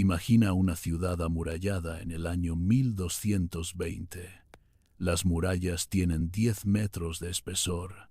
Imagina una ciudad amurallada en el año 1220. Las murallas tienen 10 metros de espesor.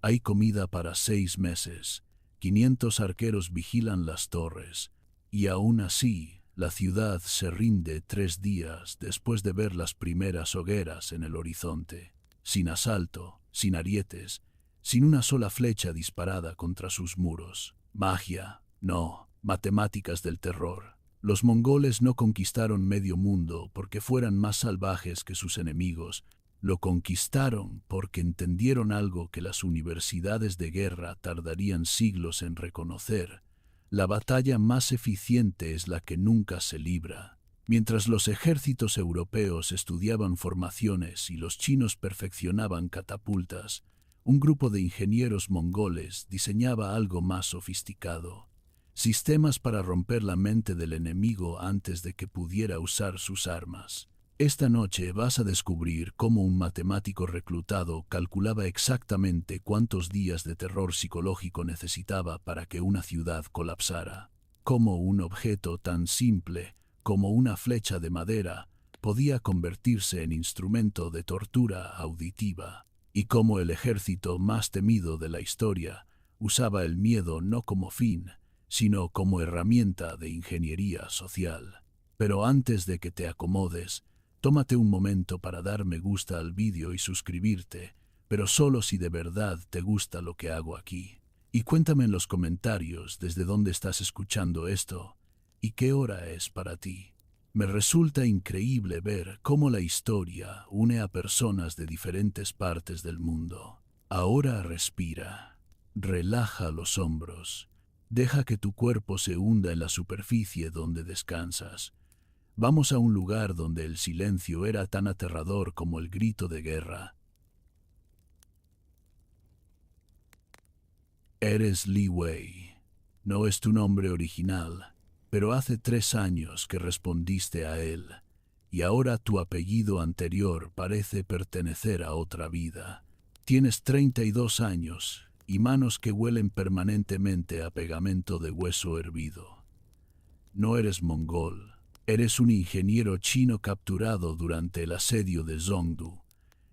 Hay comida para 6 meses. 500 arqueros vigilan las torres. Y aún así, la ciudad se rinde 3 días después de ver las primeras hogueras en el horizonte. Sin asalto, sin arietes, sin una sola flecha disparada contra sus muros. Magia, no, matemáticas del terror. Los mongoles no conquistaron medio mundo porque fueran más salvajes que sus enemigos. Lo conquistaron porque entendieron algo que las universidades de guerra tardarían siglos en reconocer. La batalla más eficiente es la que nunca se libra. Mientras los ejércitos europeos estudiaban formaciones y los chinos perfeccionaban catapultas, un grupo de ingenieros mongoles diseñaba algo más sofisticado. Sistemas para romper la mente del enemigo antes de que pudiera usar sus armas. Esta noche vas a descubrir cómo un matemático reclutado calculaba exactamente cuántos días de terror psicológico necesitaba para que una ciudad colapsara. Cómo un objeto tan simple como una flecha de madera podía convertirse en instrumento de tortura auditiva. Y cómo el ejército más temido de la historia usaba el miedo no como fin, sino como herramienta de ingeniería social. Pero antes de que te acomodes, tómate un momento para dar me gusta al vídeo y suscribirte, pero solo si de verdad te gusta lo que hago aquí. Y cuéntame en los comentarios desde dónde estás escuchando esto y qué hora es para ti. Me resulta increíble ver cómo la historia une a personas de diferentes partes del mundo. Ahora respira, relaja los hombros. Deja que tu cuerpo se hunda en la superficie donde descansas. Vamos a un lugar donde el silencio era tan aterrador como el grito de guerra. Eres Li Wei. No es tu nombre original, pero hace 3 años que respondiste a él, y ahora tu apellido anterior parece pertenecer a otra vida. Tienes 32 años y manos que huelen permanentemente a pegamento de hueso hervido. No eres mongol, eres un ingeniero chino capturado durante el asedio de Zhongdu,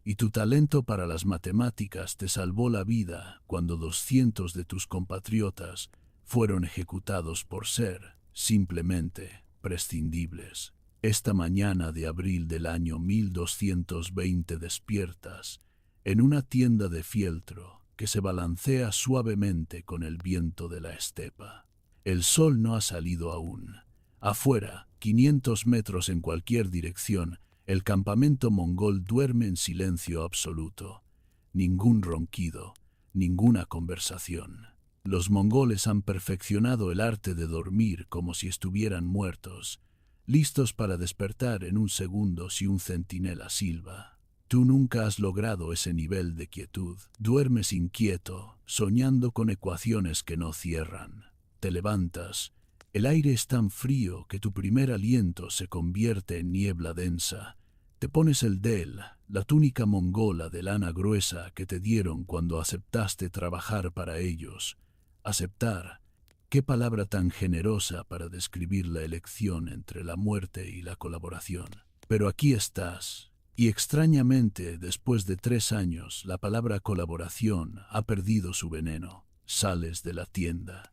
y tu talento para las matemáticas te salvó la vida cuando 200 de tus compatriotas fueron ejecutados por ser, simplemente, prescindibles. Esta mañana de abril del año 1220 despiertas en una tienda de fieltro que se balancea suavemente con el viento de la estepa. El sol no ha salido aún. Afuera, 500 metros en cualquier dirección, el campamento mongol duerme en silencio absoluto. Ningún ronquido, ninguna conversación. Los mongoles han perfeccionado el arte de dormir como si estuvieran muertos, listos para despertar en un segundo si un centinela silba. Tú nunca has logrado ese nivel de quietud. Duermes inquieto, soñando con ecuaciones que no cierran. Te levantas. El aire es tan frío que tu primer aliento se convierte en niebla densa. Te pones el del, la túnica mongola de lana gruesa que te dieron cuando aceptaste trabajar para ellos. Aceptar. Qué palabra tan generosa para describir la elección entre la muerte y la colaboración. Pero aquí estás. Y extrañamente, después de 3 años, la palabra colaboración ha perdido su veneno. Sales de la tienda.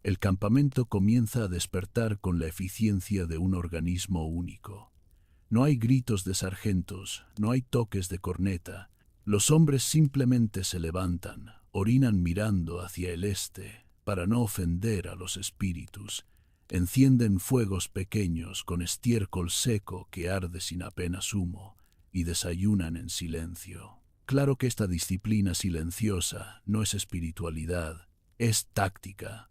El campamento comienza a despertar con la eficiencia de un organismo único. No hay gritos de sargentos, no hay toques de corneta. Los hombres simplemente se levantan, orinan mirando hacia el este, para no ofender a los espíritus. Encienden fuegos pequeños con estiércol seco que arde sin apenas humo, y desayunan en silencio. Claro que esta disciplina silenciosa no es espiritualidad, es táctica.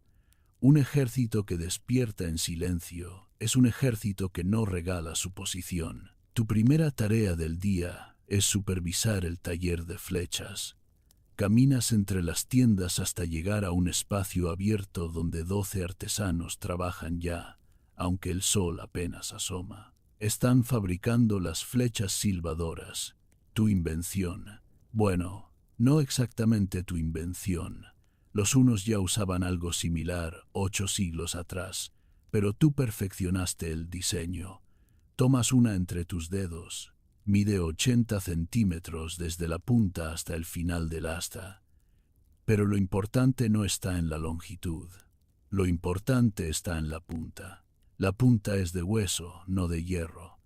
Un ejército que despierta en silencio es un ejército que no regala su posición. Tu primera tarea del día es supervisar el taller de flechas. Caminas entre las tiendas hasta llegar a un espacio abierto donde 12 artesanos trabajan ya, aunque el sol apenas asoma. Están fabricando las flechas silbadoras, tu invención. Bueno, no exactamente tu invención. Los hunos ya usaban algo similar 8 siglos atrás, pero tú perfeccionaste el diseño. Tomas una entre tus dedos, mide 80 centímetros desde la punta hasta el final del asta. Pero lo importante no está en la longitud, lo importante está en la punta. La punta es de hueso, no de hierro.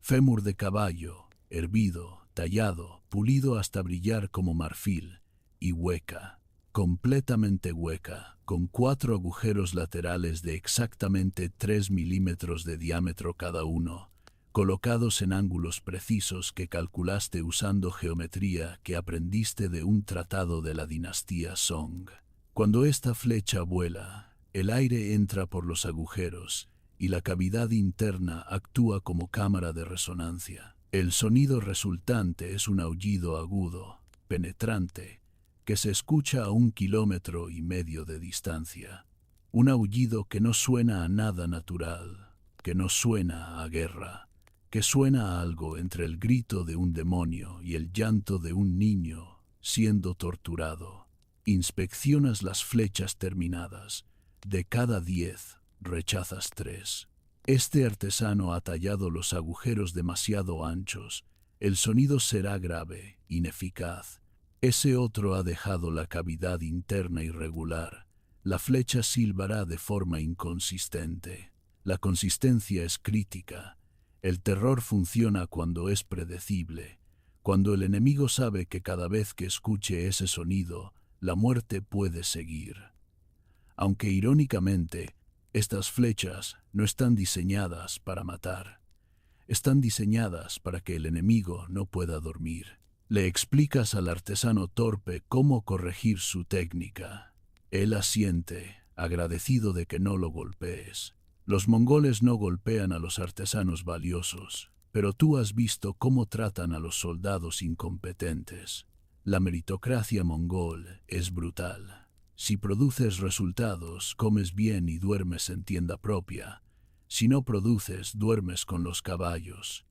Fémur de caballo, hervido, tallado, pulido hasta brillar como marfil, y hueca, completamente hueca, con 4 agujeros laterales de exactamente 3 milímetros de diámetro cada uno, colocados en ángulos precisos que calculaste usando geometría que aprendiste de un tratado de la dinastía Song. Cuando esta flecha vuela, el aire entra por los agujeros y la cavidad interna actúa como cámara de resonancia. El sonido resultante es un aullido agudo, penetrante, que se escucha a 1,5 kilómetros de distancia. Un aullido que no suena a nada natural, que no suena a guerra, que suena a algo entre el grito de un demonio y el llanto de un niño siendo torturado. Inspeccionas las flechas terminadas. De cada 10, rechazas 3. Este artesano ha tallado los agujeros demasiado anchos. El sonido será grave, ineficaz. Ese otro ha dejado la cavidad interna irregular. La flecha silbará de forma inconsistente. La consistencia es crítica. El terror funciona cuando es predecible, cuando el enemigo sabe que cada vez que escuche ese sonido, la muerte puede seguir. Aunque irónicamente, estas flechas no están diseñadas para matar. Están diseñadas para que el enemigo no pueda dormir. Le explicas al artesano torpe cómo corregir su técnica. Él asiente, agradecido de que no lo golpees. Los mongoles no golpean a los artesanos valiosos, pero tú has visto cómo tratan a los soldados incompetentes. La meritocracia mongol es brutal. Si produces resultados, comes bien y duermes en tienda propia. Si no produces, duermes con los caballos.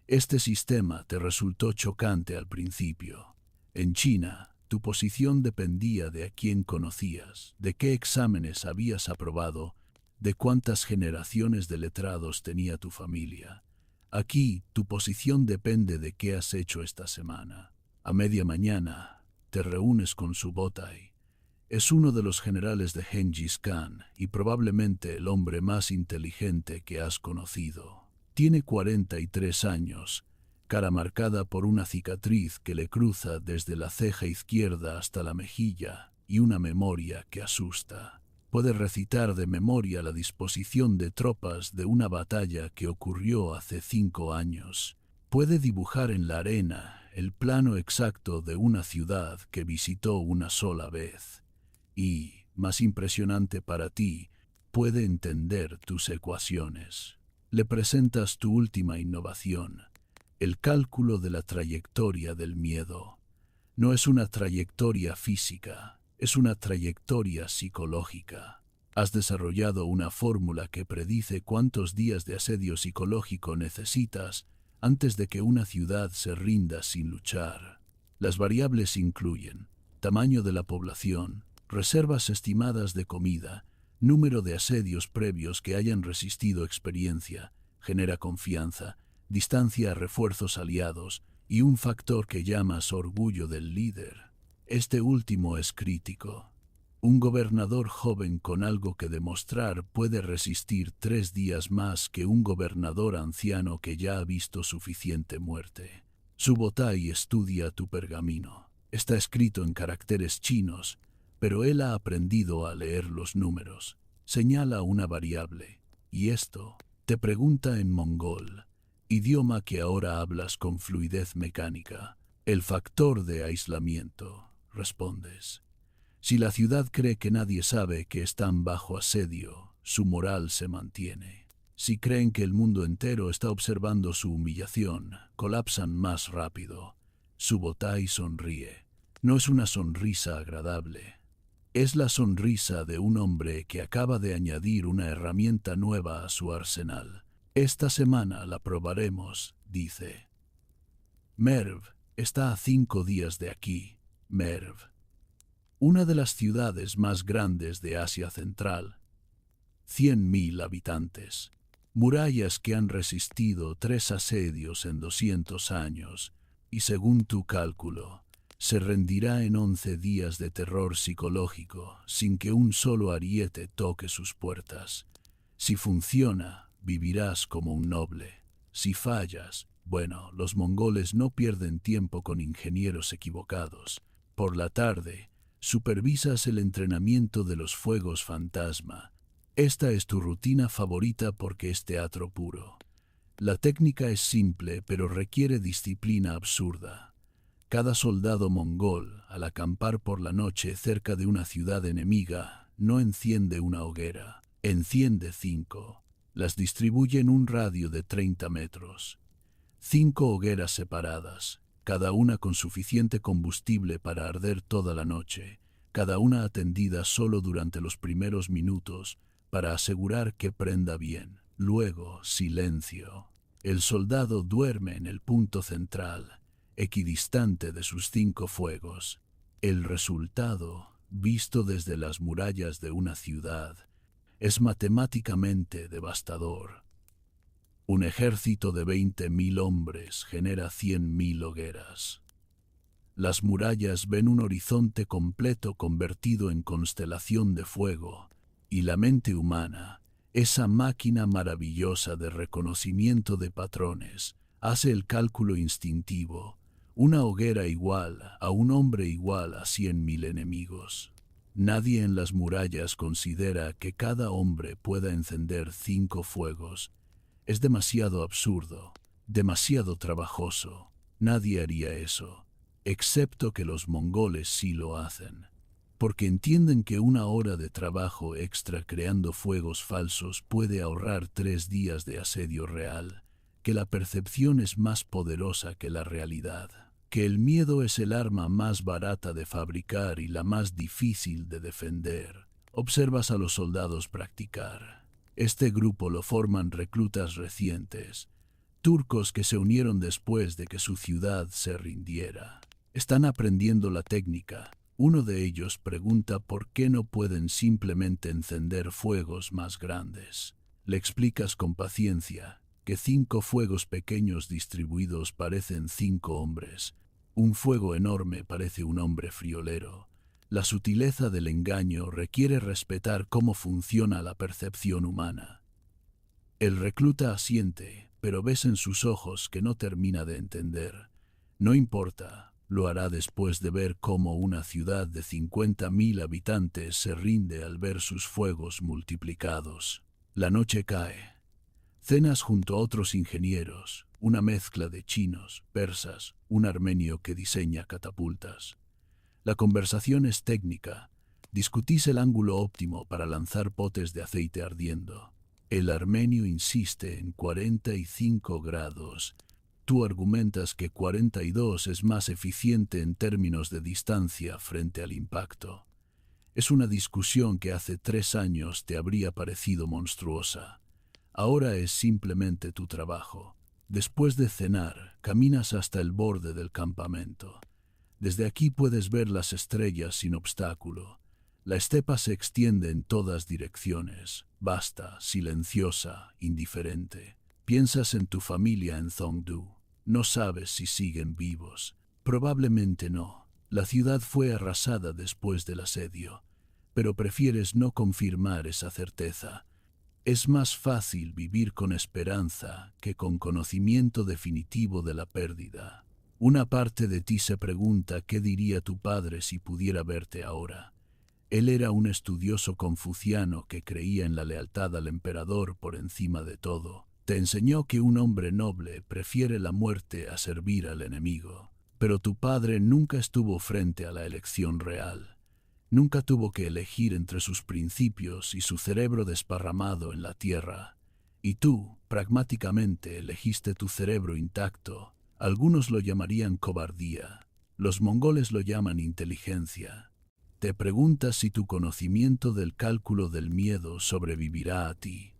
Este sistema te resultó chocante al principio. En China, tu posición dependía de a quién conocías, de qué exámenes habías aprobado, de cuántas generaciones de letrados tenía tu familia. Aquí, tu posición depende de qué has hecho esta semana. A media mañana, te reúnes con Subotai. Es uno de los generales de Gengis Khan y probablemente el hombre más inteligente que has conocido. Tiene 43 años, cara marcada por una cicatriz que le cruza desde la ceja izquierda hasta la mejilla y una memoria que asusta. Puede recitar de memoria la disposición de tropas de una batalla que ocurrió hace 5 años. Puede dibujar en la arena el plano exacto de una ciudad que visitó una sola vez. Y, más impresionante para ti, puede entender tus ecuaciones. Le presentas tu última innovación, el cálculo de la trayectoria del miedo. No es una trayectoria física, es una trayectoria psicológica. Has desarrollado una fórmula que predice cuántos días de asedio psicológico necesitas antes de que una ciudad se rinda sin luchar. Las variables incluyen tamaño de la población, reservas estimadas de comida, número de asedios previos que hayan resistido experiencia, genera confianza, distancia a refuerzos aliados y un factor que llamas orgullo del líder. Este último es crítico. Un gobernador joven con algo que demostrar puede resistir 3 días más que un gobernador anciano que ya ha visto suficiente muerte. Subotai estudia tu pergamino. Está escrito en caracteres chinos, pero él ha aprendido a leer los números. Señala una variable, y esto te pregunta en mongol, idioma que ahora hablas con fluidez mecánica. El factor de aislamiento, respondes. Si la ciudad cree que nadie sabe que están bajo asedio, su moral se mantiene. Si creen que el mundo entero está observando su humillación, colapsan más rápido. Subotai sonríe. No es una sonrisa agradable. Es la sonrisa de un hombre que acaba de añadir una herramienta nueva a su arsenal. Esta semana la probaremos, dice. Merv está a 5 días de aquí. Merv, una de las ciudades más grandes de Asia Central. 100.000 habitantes. Murallas que han resistido 3 asedios en 200 años, y según tu cálculo, se rendirá en 11 días de terror psicológico sin que un solo ariete toque sus puertas. Si funciona, vivirás como un noble. Si fallas, bueno, los mongoles no pierden tiempo con ingenieros equivocados. Por la tarde, supervisas el entrenamiento de los fuegos fantasma. Esta es tu rutina favorita porque es teatro puro. La técnica es simple, pero requiere disciplina absurda. Cada soldado mongol, al acampar por la noche cerca de una ciudad enemiga, no enciende una hoguera, enciende 5. Las distribuye en un radio de 30 metros. 5 hogueras separadas, cada una con suficiente combustible para arder toda la noche, cada una atendida solo durante los primeros minutos para asegurar que prenda bien. Luego, silencio. El soldado duerme en el punto central, equidistante de sus 5 fuegos. El resultado, visto desde las murallas de una ciudad, es matemáticamente devastador. Un ejército de 20.000 hombres genera 100.000 hogueras. Las murallas ven un horizonte completo convertido en constelación de fuego, y la mente humana, esa máquina maravillosa de reconocimiento de patrones, hace el cálculo instintivo. Una hoguera igual a un hombre igual a 100.000 enemigos. Nadie en las murallas considera que cada hombre pueda encender 5 fuegos. Es demasiado absurdo, demasiado trabajoso. Nadie haría eso, excepto que los mongoles sí lo hacen, porque entienden que una hora de trabajo extra creando fuegos falsos puede ahorrar 3 días de asedio real, que la percepción es más poderosa que la realidad, que el miedo es el arma más barata de fabricar y la más difícil de defender. Observas a los soldados practicar. Este grupo lo forman reclutas recientes, turcos que se unieron después de que su ciudad se rindiera. Están aprendiendo la técnica. Uno de ellos pregunta por qué no pueden simplemente encender fuegos más grandes. Le explicas con paciencia que 5 fuegos pequeños distribuidos parecen 5 hombres. Un fuego enorme parece un hombre friolero. La sutileza del engaño requiere respetar cómo funciona la percepción humana. El recluta asiente, pero ves en sus ojos que no termina de entender. No importa, lo hará después de ver cómo una ciudad de 50.000 habitantes se rinde al ver sus fuegos multiplicados. La noche cae. Cenas junto a otros ingenieros, una mezcla de chinos, persas, un armenio que diseña catapultas. La conversación es técnica. Discutís el ángulo óptimo para lanzar potes de aceite ardiendo. El armenio insiste en 45 grados. Tú argumentas que 42 es más eficiente en términos de distancia frente al impacto. Es una discusión que hace 3 años te habría parecido monstruosa. Ahora es simplemente tu trabajo. Después de cenar, caminas hasta el borde del campamento. Desde aquí puedes ver las estrellas sin obstáculo. La estepa se extiende en todas direcciones, vasta, silenciosa, indiferente. Piensas en tu familia en Zhongdu. No sabes si siguen vivos. Probablemente no. La ciudad fue arrasada después del asedio, pero prefieres no confirmar esa certeza. Es más fácil vivir con esperanza que con conocimiento definitivo de la pérdida. Una parte de ti se pregunta qué diría tu padre si pudiera verte ahora. Él era un estudioso confuciano que creía en la lealtad al emperador por encima de todo. Te enseñó que un hombre noble prefiere la muerte a servir al enemigo. Pero tu padre nunca estuvo frente a la elección real. Nunca tuvo que elegir entre sus principios y su cerebro desparramado en la tierra. Y tú, pragmáticamente, elegiste tu cerebro intacto. Algunos lo llamarían cobardía. Los mongoles lo llaman inteligencia. Te preguntas si tu conocimiento del cálculo del miedo sobrevivirá a ti.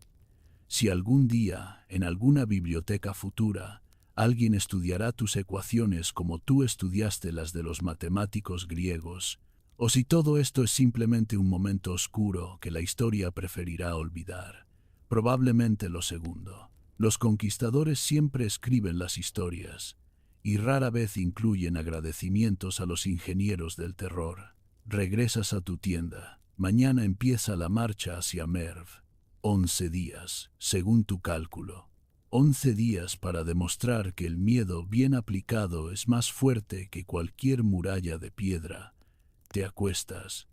Si algún día, en alguna biblioteca futura, alguien estudiará tus ecuaciones como tú estudiaste las de los matemáticos griegos, O si todo esto es simplemente un momento oscuro que la historia preferirá olvidar. Probablemente lo segundo. Los conquistadores siempre escriben las historias y rara vez incluyen agradecimientos a los ingenieros del terror. Regresas a tu tienda. Mañana empieza la marcha hacia Merv. 11 días, según tu cálculo. 11 días para demostrar que el miedo bien aplicado es más fuerte que cualquier muralla de piedra. Te acuestas.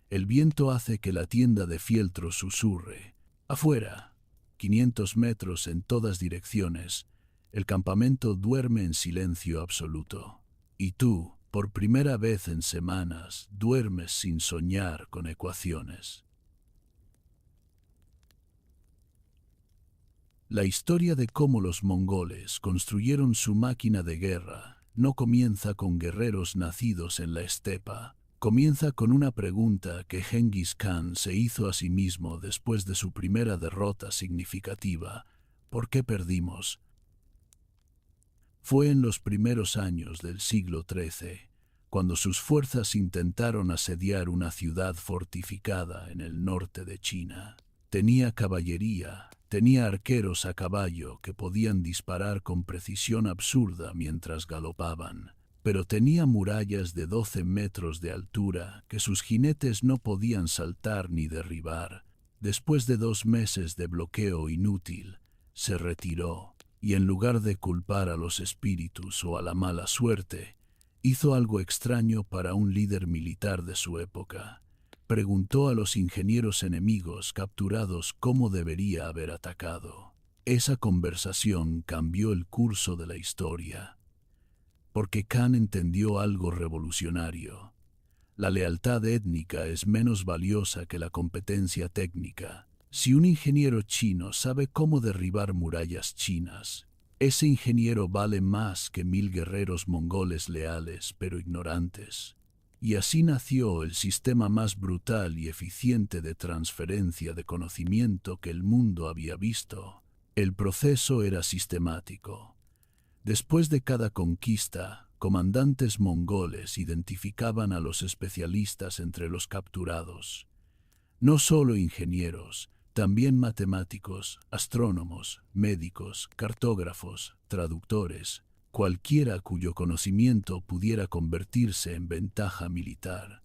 El viento hace que la tienda de fieltro susurre. Afuera, 500 metros en todas direcciones, el campamento duerme en silencio absoluto. Y tú, por primera vez en semanas, duermes sin soñar con ecuaciones. La historia de cómo los mongoles construyeron su máquina de guerra no comienza con guerreros nacidos en la estepa. Comienza con una pregunta que Genghis Khan se hizo a sí mismo después de su primera derrota significativa. ¿Por qué perdimos? Fue en los primeros años del siglo XIII, cuando sus fuerzas intentaron asediar una ciudad fortificada en el norte de China. Tenía caballería, tenía arqueros a caballo que podían disparar con precisión absurda mientras galopaban, pero tenía murallas de 12 metros de altura que sus jinetes no podían saltar ni derribar. Después de 2 meses de bloqueo inútil, se retiró y en lugar de culpar a los espíritus o a la mala suerte, hizo algo extraño para un líder militar de su época. Preguntó a los ingenieros enemigos capturados cómo debería haber atacado. Esa conversación cambió el curso de la historia, porque Khan entendió algo revolucionario. La lealtad étnica es menos valiosa que la competencia técnica. Si un ingeniero chino sabe cómo derribar murallas chinas, ese ingeniero vale más que 1000 guerreros mongoles leales pero ignorantes. Y así nació el sistema más brutal y eficiente de transferencia de conocimiento que el mundo había visto. El proceso era sistemático. Después de cada conquista, comandantes mongoles identificaban a los especialistas entre los capturados. No solo ingenieros, también matemáticos, astrónomos, médicos, cartógrafos, traductores, cualquiera cuyo conocimiento pudiera convertirse en ventaja militar.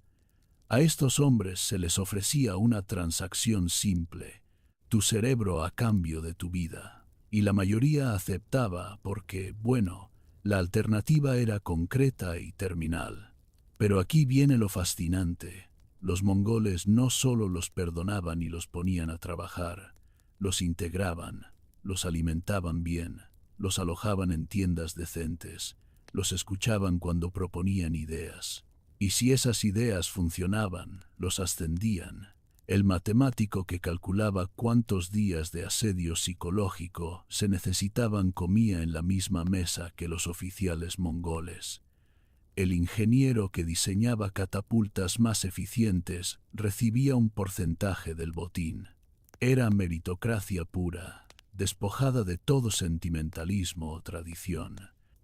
A estos hombres se les ofrecía una transacción simple, tu cerebro a cambio de tu vida. Y la mayoría aceptaba porque, bueno, la alternativa era concreta y terminal. Pero aquí viene lo fascinante. Los mongoles no solo los perdonaban y los ponían a trabajar, los integraban, los alimentaban bien, los alojaban en tiendas decentes, los escuchaban cuando proponían ideas. Y si esas ideas funcionaban, los ascendían. El matemático que calculaba cuántos días de asedio psicológico se necesitaban comía en la misma mesa que los oficiales mongoles. El ingeniero que diseñaba catapultas más eficientes recibía un porcentaje del botín. Era meritocracia pura, despojada de todo sentimentalismo o tradición.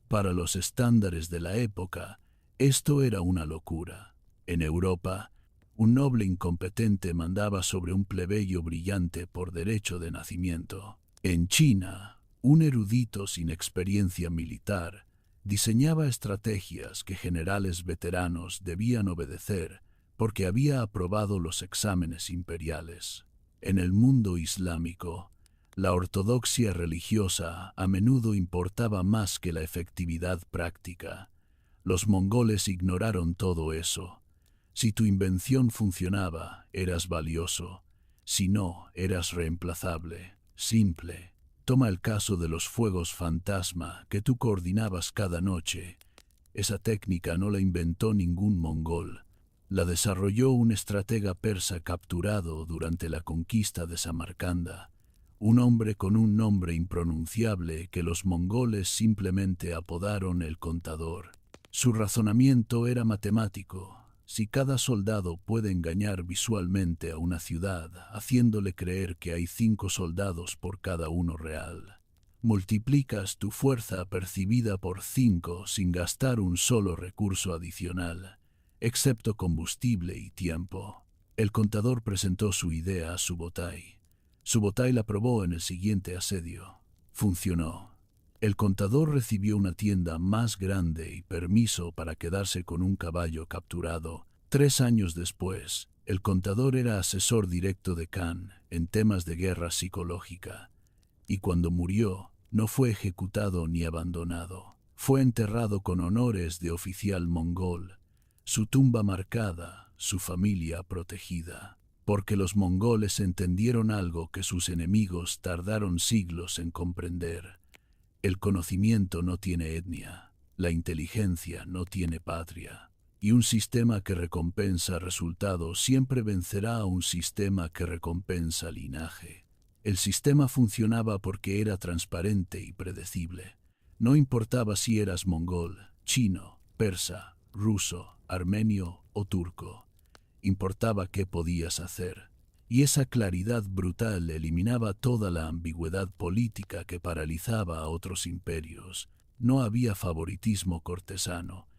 Para los estándares de la época, esto era una locura. En Europa, un noble incompetente mandaba sobre un plebeyo brillante por derecho de nacimiento. En China, un erudito sin experiencia militar diseñaba estrategias que generales veteranos debían obedecer porque había aprobado los exámenes imperiales. En el mundo islámico, la ortodoxia religiosa a menudo importaba más que la efectividad práctica. Los mongoles ignoraron todo eso. Si tu invención funcionaba, eras valioso. Si no, eras reemplazable. Simple. Toma el caso de los fuegos fantasma que tú coordinabas cada noche. Esa técnica no la inventó ningún mongol. La desarrolló un estratega persa capturado durante la conquista de Samarcanda. Un hombre con un nombre impronunciable que los mongoles simplemente apodaron el contador. Su razonamiento era matemático. Si cada soldado puede engañar visualmente a una ciudad, haciéndole creer que hay 5 soldados por cada uno real, multiplicas tu fuerza percibida por 5 sin gastar un solo recurso adicional. excepto combustible y tiempo. El contador presentó su idea a Subotai. Subotai la probó en el siguiente asedio. Funcionó. El contador recibió una tienda más grande y permiso para quedarse con un caballo capturado. 3 años después, el contador era asesor directo de Khan en temas de guerra psicológica, y cuando murió, no fue ejecutado ni abandonado. Fue enterrado con honores de oficial mongol, su tumba marcada, su familia protegida, porque los mongoles entendieron algo que sus enemigos tardaron siglos en comprender. El conocimiento no tiene etnia, la inteligencia no tiene patria, y un sistema que recompensa resultados siempre vencerá a un sistema que recompensa linaje. El sistema funcionaba porque era transparente y predecible. No importaba si eras mongol, chino, persa, ruso, armenio o turco. Importaba qué podías hacer. Y esa claridad brutal eliminaba toda la ambigüedad política que paralizaba a otros imperios. No había favoritismo cortesano.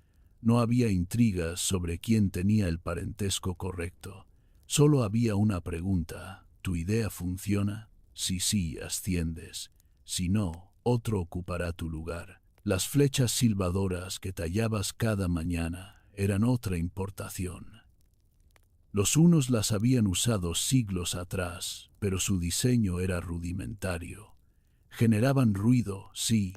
No había intrigas sobre quién tenía el parentesco correcto. Solo había una pregunta: ¿tu idea funciona? Si sí, asciendes. Si no, otro ocupará tu lugar. Las flechas silbadoras que tallabas cada mañana eran otra importación. Los hunos las habían usado siglos atrás, pero su diseño era rudimentario. Generaban ruido, sí,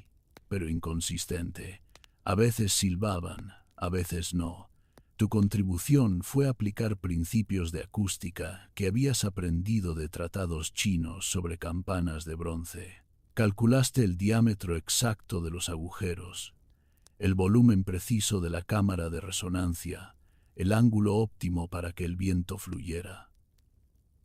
pero inconsistente. A veces silbaban, a veces no. Tu contribución fue aplicar principios de acústica que habías aprendido de tratados chinos sobre campanas de bronce. Calculaste el diámetro exacto de los agujeros, el volumen preciso de la cámara de resonancia, el ángulo óptimo para que el viento fluyera.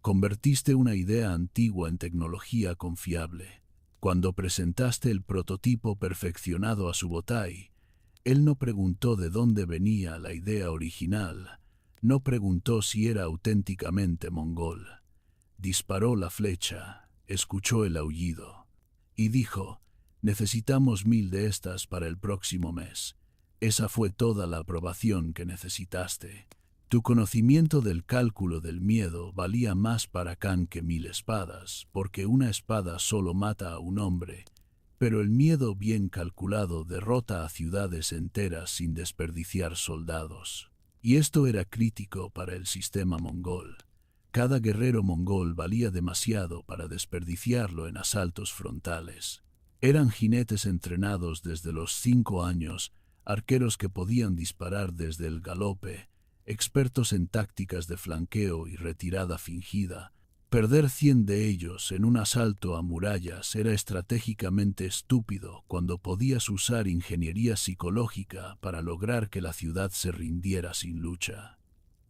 Convertiste una idea antigua en tecnología confiable. Cuando presentaste el prototipo perfeccionado a Subotai, él no preguntó de dónde venía la idea original, no preguntó si era auténticamente mongol. Disparó la flecha, escuchó el aullido y dijo: necesitamos 1000 de estas para el próximo mes. Esa fue toda la aprobación que necesitaste. Tu conocimiento del cálculo del miedo valía más para Khan que 1000 espadas, porque una espada solo mata a un hombre, pero el miedo bien calculado derrota a ciudades enteras sin desperdiciar soldados. Y esto era crítico para el sistema mongol. Cada guerrero mongol valía demasiado para desperdiciarlo en asaltos frontales. Eran jinetes entrenados desde los 5 años, arqueros que podían disparar desde el galope, expertos en tácticas de flanqueo y retirada fingida. Perder 100 de ellos en un asalto a murallas era estratégicamente estúpido cuando podías usar ingeniería psicológica para lograr que la ciudad se rindiera sin lucha.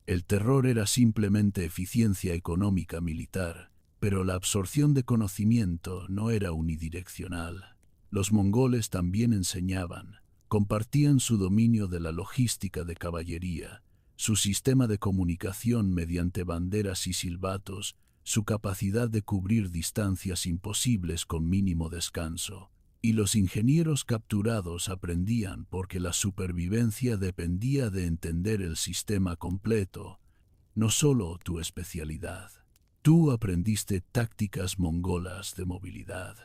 El terror era simplemente eficiencia económica militar, pero la absorción de conocimiento no era unidireccional. Los mongoles también enseñaban. Compartían su dominio de la logística de caballería, su sistema de comunicación mediante banderas y silbatos, su capacidad de cubrir distancias imposibles con mínimo descanso. Y los ingenieros capturados aprendían porque la supervivencia dependía de entender el sistema completo, no solo tu especialidad. Tú aprendiste tácticas mongolas de movilidad.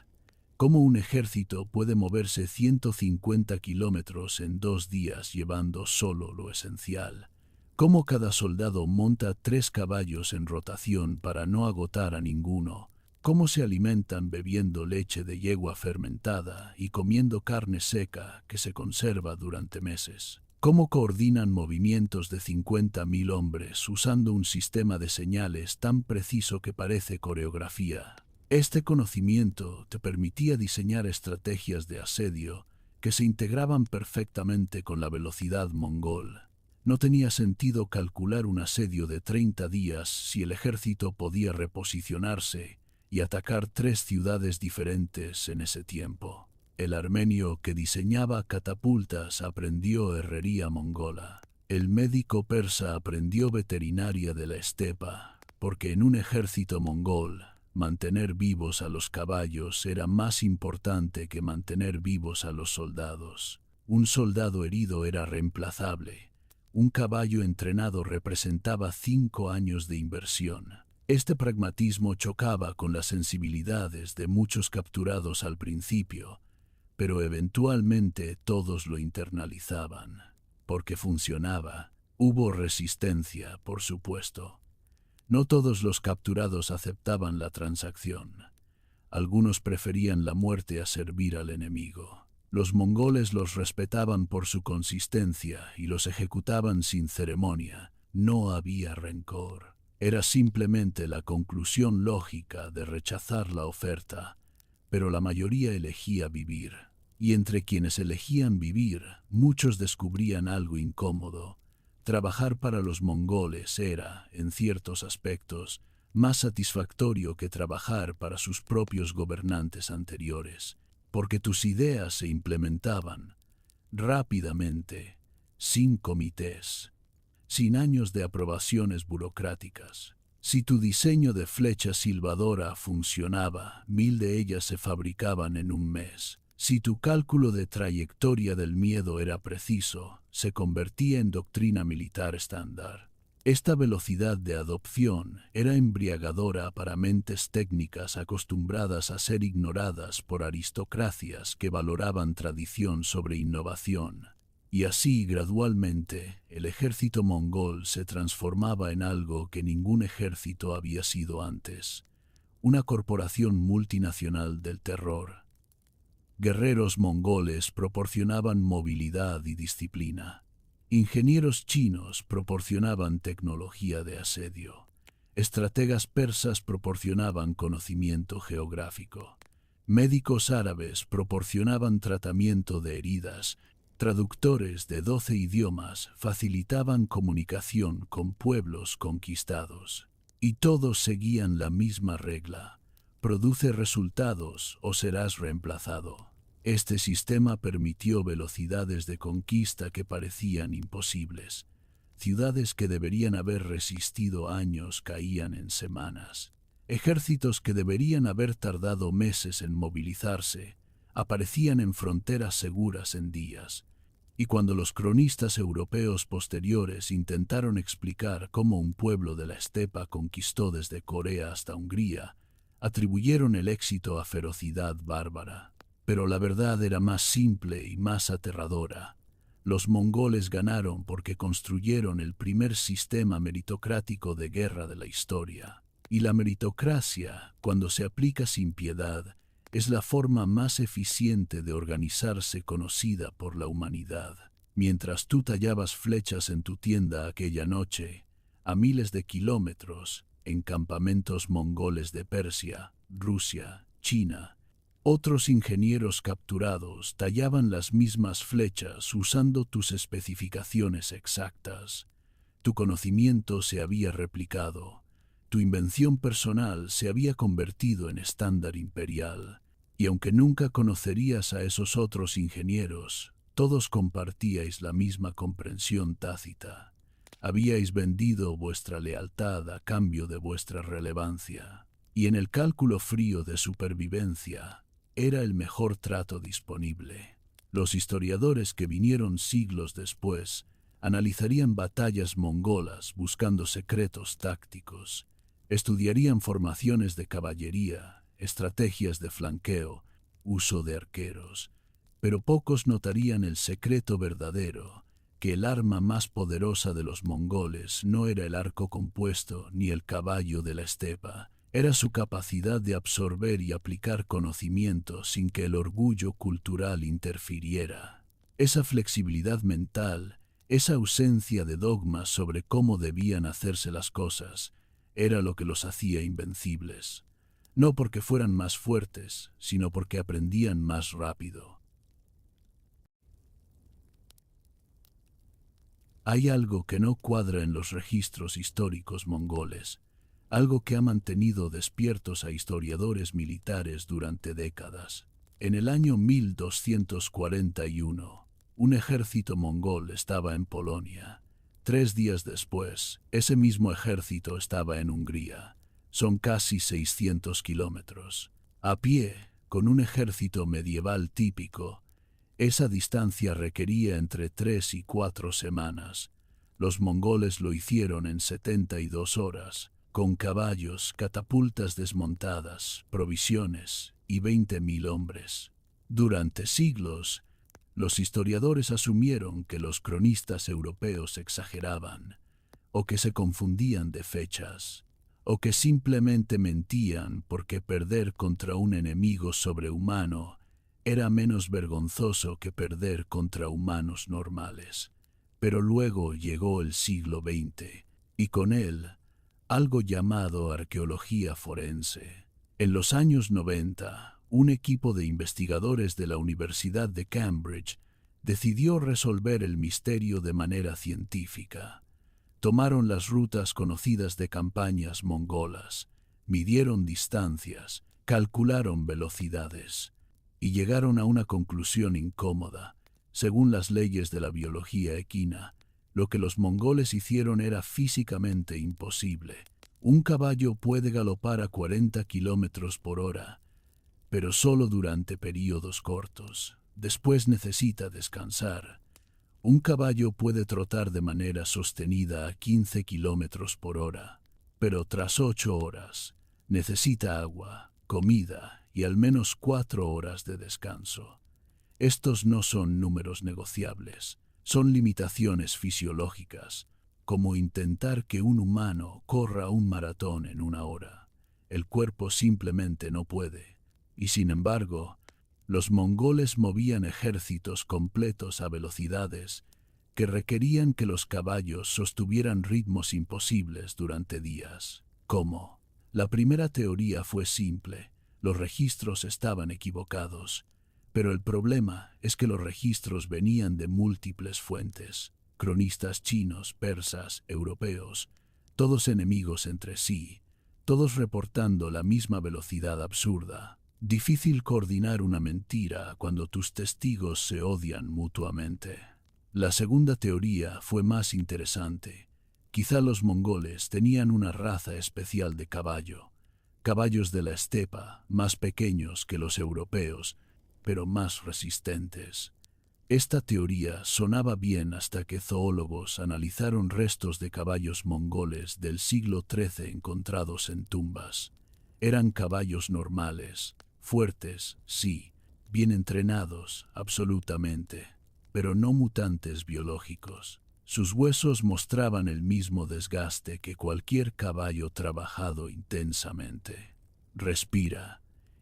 Cómo un ejército puede moverse 150 kilómetros en 2 días llevando solo lo esencial. Cómo cada soldado monta 3 caballos en rotación para no agotar a ninguno. Cómo se alimentan bebiendo leche de yegua fermentada y comiendo carne seca que se conserva durante meses. Cómo coordinan movimientos de 50.000 hombres usando un sistema de señales tan preciso que parece coreografía. Este conocimiento te permitía diseñar estrategias de asedio que se integraban perfectamente con la velocidad mongol. No tenía sentido calcular un asedio de 30 días si el ejército podía reposicionarse y atacar 3 ciudades diferentes en ese tiempo. El armenio que diseñaba catapultas aprendió herrería mongola. El médico persa aprendió veterinaria de la estepa, porque en un ejército mongol, mantener vivos a los caballos era más importante que mantener vivos a los soldados. Un soldado herido era reemplazable. Un caballo entrenado representaba 5 años de inversión. Este pragmatismo chocaba con las sensibilidades de muchos capturados al principio, pero eventualmente todos lo internalizaban. Porque funcionaba. Hubo resistencia, por supuesto. No todos los capturados aceptaban la transacción. Algunos preferían la muerte a servir al enemigo. Los mongoles los respetaban por su consistencia y los ejecutaban sin ceremonia. No había rencor. Era simplemente la conclusión lógica de rechazar la oferta, pero la mayoría elegía vivir. Y entre quienes elegían vivir, muchos descubrían algo incómodo. Trabajar para los mongoles era, en ciertos aspectos, más satisfactorio que trabajar para sus propios gobernantes anteriores, porque tus ideas se implementaban rápidamente, sin comités, sin años de aprobaciones burocráticas. Si tu diseño de flecha silbadora funcionaba, 1000 de ellas se fabricaban en un mes. Si tu cálculo de trayectoria del miedo era preciso, se convertía en doctrina militar estándar. Esta velocidad de adopción era embriagadora para mentes técnicas acostumbradas a ser ignoradas por aristocracias que valoraban tradición sobre innovación. Y así, gradualmente, el ejército mongol se transformaba en algo que ningún ejército había sido antes: una corporación multinacional del terror. Guerreros mongoles proporcionaban movilidad y disciplina. Ingenieros chinos proporcionaban tecnología de asedio. Estrategas persas proporcionaban conocimiento geográfico. Médicos árabes proporcionaban tratamiento de heridas. Traductores de 12 idiomas facilitaban comunicación con pueblos conquistados. Y todos seguían la misma regla: produce resultados o serás reemplazado. Este sistema permitió velocidades de conquista que parecían imposibles. Ciudades que deberían haber resistido años caían en semanas. Ejércitos que deberían haber tardado meses en movilizarse aparecían en fronteras seguras en días. Y cuando los cronistas europeos posteriores intentaron explicar cómo un pueblo de la estepa conquistó desde Corea hasta Hungría, atribuyeron el éxito a ferocidad bárbara. Pero la verdad era más simple y más aterradora. Los mongoles ganaron porque construyeron el primer sistema meritocrático de guerra de la historia. Y la meritocracia, cuando se aplica sin piedad, es la forma más eficiente de organizarse conocida por la humanidad. Mientras tú tallabas flechas en tu tienda aquella noche, a miles de kilómetros, en campamentos mongoles de Persia, Rusia, China, otros ingenieros capturados tallaban las mismas flechas usando tus especificaciones exactas. Tu conocimiento se había replicado. Tu invención personal se había convertido en estándar imperial. Y aunque nunca conocerías a esos otros ingenieros, todos compartíais la misma comprensión tácita. Habíais vendido vuestra lealtad a cambio de vuestra relevancia. Y en el cálculo frío de supervivencia, era el mejor trato disponible. Los historiadores que vinieron siglos después analizarían batallas mongolas buscando secretos tácticos, estudiarían formaciones de caballería, estrategias de flanqueo, uso de arqueros, pero pocos notarían el secreto verdadero, que el arma más poderosa de los mongoles no era el arco compuesto ni el caballo de la estepa. Era su capacidad de absorber y aplicar conocimiento sin que el orgullo cultural interfiriera. Esa flexibilidad mental, esa ausencia de dogmas sobre cómo debían hacerse las cosas, era lo que los hacía invencibles. No porque fueran más fuertes, sino porque aprendían más rápido. Hay algo que no cuadra en los registros históricos mongoles. Algo que ha mantenido despiertos a historiadores militares durante décadas. En el año 1241, un ejército mongol estaba en Polonia. 3 días después, ese mismo ejército estaba en Hungría. Son casi 600 kilómetros. A pie, con un ejército medieval típico, esa distancia requería entre 3 y 4 semanas. Los mongoles lo hicieron en 72 horas, con caballos, catapultas desmontadas, provisiones y 20.000 hombres. Durante siglos, los historiadores asumieron que los cronistas europeos exageraban, o que se confundían de fechas, o que simplemente mentían porque perder contra un enemigo sobrehumano era menos vergonzoso que perder contra humanos normales. Pero luego llegó el siglo XX, y con él algo llamado arqueología forense. En los años 90, un equipo de investigadores de la Universidad de Cambridge decidió resolver el misterio de manera científica. Tomaron las rutas conocidas de campañas mongolas, midieron distancias, calcularon velocidades y llegaron a una conclusión incómoda. Según las leyes de la biología equina, lo que los mongoles hicieron era físicamente imposible. Un caballo puede galopar a 40 kilómetros por hora, pero solo durante periodos cortos. Después necesita descansar. Un caballo puede trotar de manera sostenida a 15 kilómetros por hora, pero tras 8 horas necesita agua, comida y al menos 4 horas de descanso. Estos no son números negociables, son limitaciones fisiológicas, como intentar que un humano corra un maratón en 1 hora. El cuerpo simplemente no puede, y sin embargo, los mongoles movían ejércitos completos a velocidades que requerían que los caballos sostuvieran ritmos imposibles durante días. ¿Cómo? La primera teoría fue simple, los registros estaban equivocados. Pero el problema es que los registros venían de múltiples fuentes, cronistas chinos, persas, europeos, todos enemigos entre sí, todos reportando la misma velocidad absurda. Difícil coordinar una mentira cuando tus testigos se odian mutuamente. La segunda teoría fue más interesante. Quizá los mongoles tenían una raza especial de caballo, caballos de la estepa, más pequeños que los europeos, pero más resistentes. Esta teoría sonaba bien hasta que zoólogos analizaron restos de caballos mongoles del siglo XIII encontrados en tumbas. Eran caballos normales, fuertes, sí, bien entrenados, absolutamente, pero no mutantes biológicos. Sus huesos mostraban el mismo desgaste que cualquier caballo trabajado intensamente. Respira.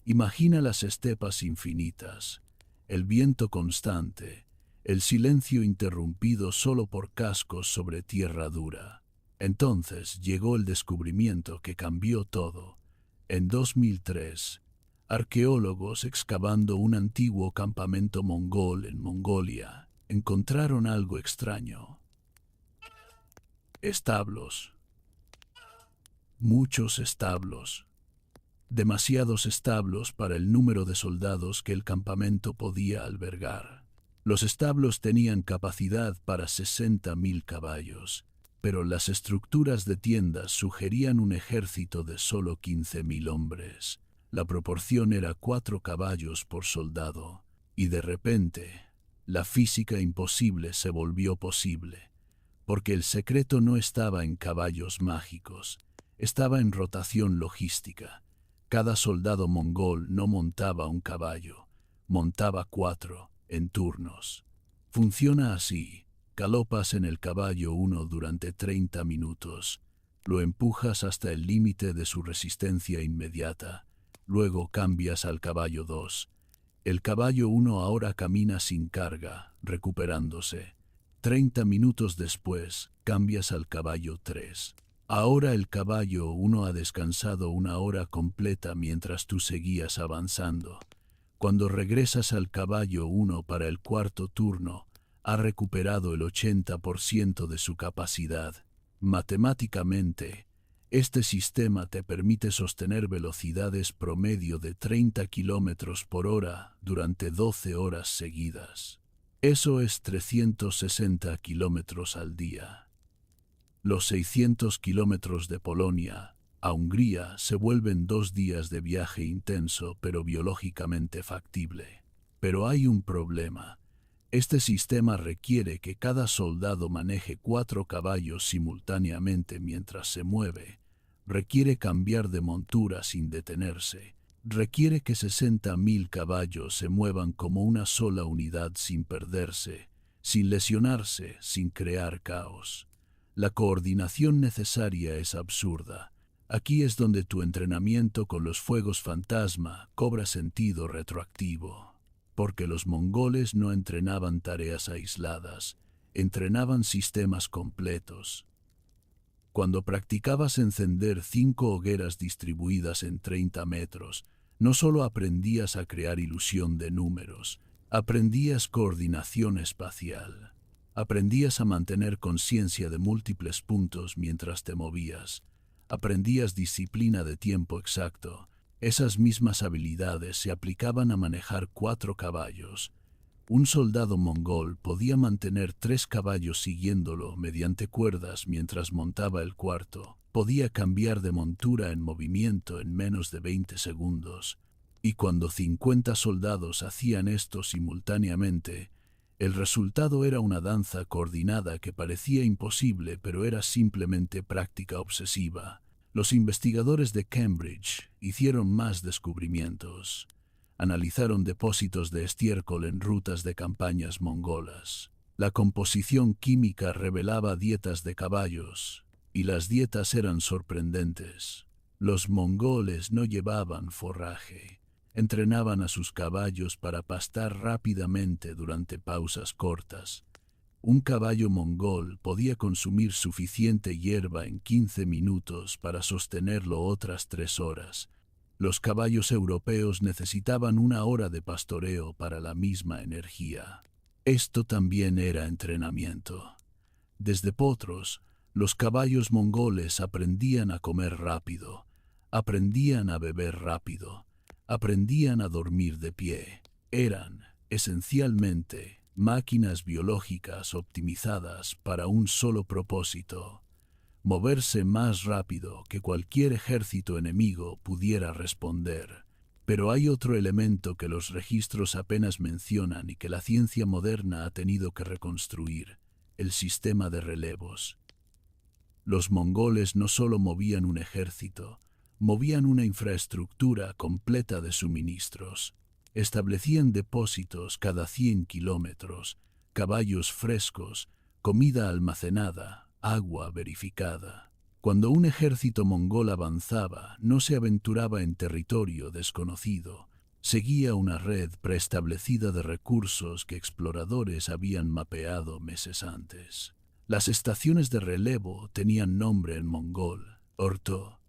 Imagina las estepas infinitas, el viento constante, el silencio interrumpido solo por cascos sobre tierra dura. Entonces llegó el descubrimiento que cambió todo. En 2003, arqueólogos excavando un antiguo campamento mongol en Mongolia encontraron algo extraño. Establos. Muchos establos. Demasiados establos para el número de soldados que el campamento podía albergar. Los establos tenían capacidad para 60.000 caballos, pero las estructuras de tiendas sugerían un ejército de solo 15.000 hombres. La proporción era 4 caballos por soldado, y de repente, la física imposible se volvió posible, porque el secreto no estaba en caballos mágicos, estaba en rotación logística. Cada soldado mongol no montaba un caballo, montaba 4 en turnos. Funciona así: galopas en el caballo 1 durante 30 minutos, lo empujas hasta el límite de su resistencia inmediata, luego cambias al caballo 2. El caballo 1 ahora camina sin carga, recuperándose. 30 minutos después, cambias al caballo 3. Ahora el caballo 1 ha descansado 1 hora completa mientras tú seguías avanzando. Cuando regresas al caballo 1 para el cuarto turno, ha recuperado el 80% de su capacidad. Matemáticamente, este sistema te permite sostener velocidades promedio de 30 kilómetros por hora durante 12 horas seguidas. Eso es 360 kilómetros al día. Los 600 kilómetros de Polonia a Hungría se vuelven 2 días de viaje intenso pero biológicamente factible. Pero hay un problema. Este sistema requiere que cada soldado maneje 4 caballos simultáneamente mientras se mueve. Requiere cambiar de montura sin detenerse. Requiere que 60.000 caballos se muevan como una sola unidad sin perderse, sin lesionarse, sin crear caos. La coordinación necesaria es absurda. Aquí es donde tu entrenamiento con los fuegos fantasma cobra sentido retroactivo. Porque los mongoles no entrenaban tareas aisladas, entrenaban sistemas completos. Cuando practicabas encender 5 hogueras distribuidas en 30 metros, no solo aprendías a crear ilusión de números, aprendías coordinación espacial. Aprendías a mantener conciencia de múltiples puntos mientras te movías. Aprendías disciplina de tiempo exacto. Esas mismas habilidades se aplicaban a manejar 4 caballos. Un soldado mongol podía mantener 3 caballos siguiéndolo mediante cuerdas mientras montaba el cuarto. Podía cambiar de montura en movimiento en menos de 20 segundos. Y cuando 50 soldados hacían esto simultáneamente, el resultado era una danza coordinada que parecía imposible, pero era simplemente práctica obsesiva. Los investigadores de Cambridge hicieron más descubrimientos. Analizaron depósitos de estiércol en rutas de campañas mongolas. La composición química revelaba dietas de caballos, y las dietas eran sorprendentes. Los mongoles no llevaban forraje. Entrenaban a sus caballos para pastar rápidamente durante pausas cortas. Un caballo mongol podía consumir suficiente hierba en 15 minutos para sostenerlo otras 3 horas. Los caballos europeos necesitaban 1 hora de pastoreo para la misma energía. Esto también era entrenamiento. Desde potros, los caballos mongoles aprendían a comer rápido, aprendían a beber rápido, aprendían a dormir de pie. Eran, esencialmente, máquinas biológicas optimizadas para un solo propósito: moverse más rápido que cualquier ejército enemigo pudiera responder. Pero hay otro elemento que los registros apenas mencionan y que la ciencia moderna ha tenido que reconstruir: el sistema de relevos. Los mongoles no solo movían un ejército, movían una infraestructura completa de suministros. Establecían depósitos cada 100 kilómetros, caballos frescos, comida almacenada, agua verificada. Cuando un ejército mongol avanzaba, no se aventuraba en territorio desconocido. Seguía una red preestablecida de recursos que exploradores habían mapeado meses antes. Las estaciones de relevo tenían nombre en mongol, orto,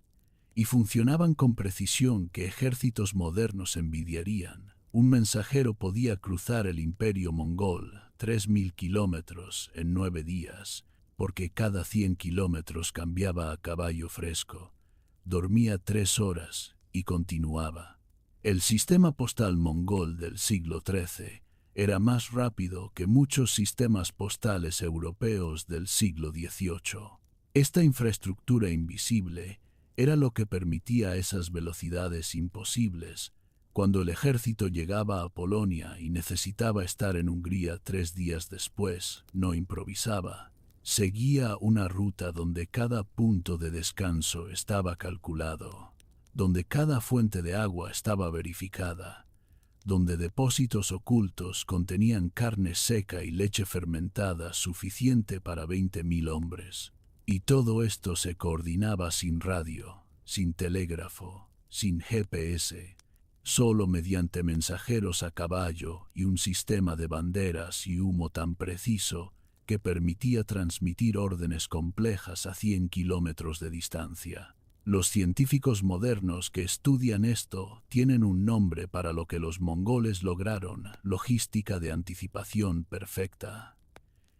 y funcionaban con precisión que ejércitos modernos envidiarían. Un mensajero podía cruzar el imperio mongol 3.000 kilómetros en 9 días, porque cada 100 kilómetros cambiaba a caballo fresco. Dormía 3 horas y continuaba. El sistema postal mongol del siglo XIII era más rápido que muchos sistemas postales europeos del siglo XVIII. Esta infraestructura invisible era lo que permitía esas velocidades imposibles. Cuando el ejército llegaba a Polonia y necesitaba estar en Hungría 3 días después, no improvisaba. Seguía una ruta donde cada punto de descanso estaba calculado, donde cada fuente de agua estaba verificada, donde depósitos ocultos contenían carne seca y leche fermentada suficiente para 20.000 hombres. Y todo esto se coordinaba sin radio, sin telégrafo, sin GPS, solo mediante mensajeros a caballo y un sistema de banderas y humo tan preciso que permitía transmitir órdenes complejas a 100 kilómetros de distancia. Los científicos modernos que estudian esto tienen un nombre para lo que los mongoles lograron: logística de anticipación perfecta.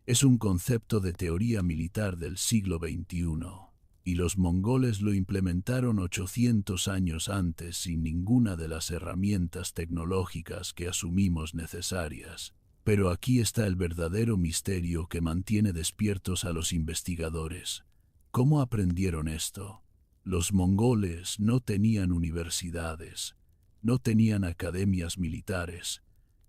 Es un concepto de teoría militar del siglo XXI, y los mongoles lo implementaron 800 años antes sin ninguna de las herramientas tecnológicas que asumimos necesarias. Pero aquí está el verdadero misterio que mantiene despiertos a los investigadores. ¿Cómo aprendieron esto? Los mongoles no tenían universidades, no tenían academias militares,